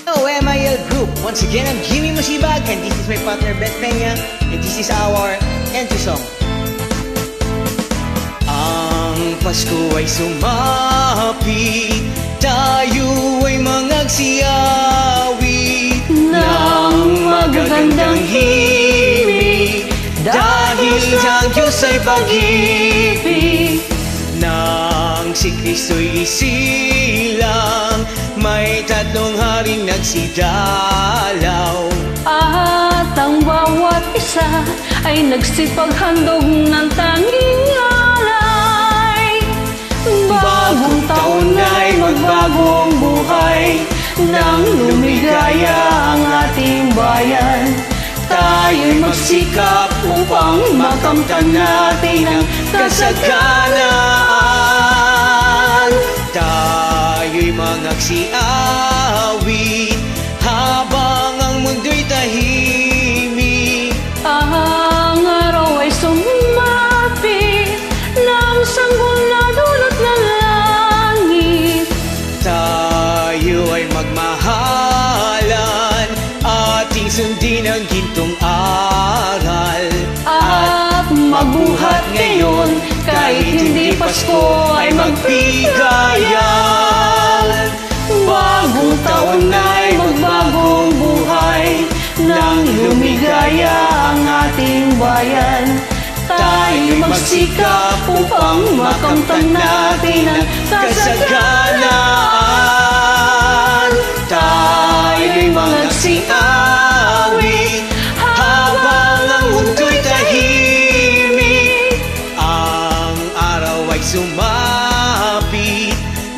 MIL Group. Once again, I'm Jimmy Musibag, and this is my partner Beth Peña, and this is our entry song. Ang Pasko ay sumapit, tayo ay mangagsiawit ng magagandang himig, dahil ang Diyos ay pag-ibig. Nang si Kristo'y isilang, may 3 haring nagsidalaw, at ang bawat isa ay nagsipaghandog ng tanging alay. Bagong taon ay magbagong buhay, nang lumigaya ang ating bayan. Tayo'y magsikap upang makamtan natin ang kasaganaan. Tayo'y mangagsiawit habang ang mundo'y tahimik. Ang araw ay sumapit ng sanggol na dulot ng langit. Tayo ay magmahalan, ating sundin ang gintong aral, at magbuhat ngayon kahit hindi Pasko ay magbigayan. Bagong taon ay magbagong buhay, nang lumigaya ang ating bayan. Tayo'y magsikap upang makamtan natin ang kasaganaan. Tayo'y mangagsiawit habang ang mundo'y tahimik. Ang araw ay sumapit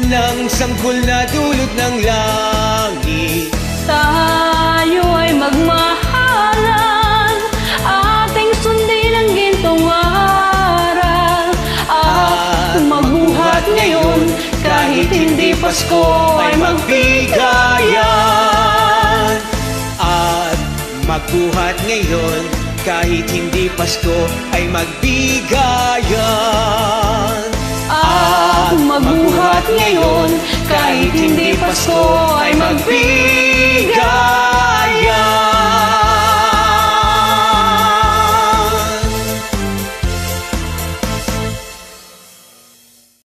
ng sanggol na dulot ng langit. Tayo ay magmahalan, ating sundin ang gintong aral, at magbuhat ngayon kahit hindi Pasko ay magbigayan. At magbuhat ngayon kahit hindi Pasko ay magbigayan. At magbuhat ngayon kahit hindi Pasko ay magbigayan.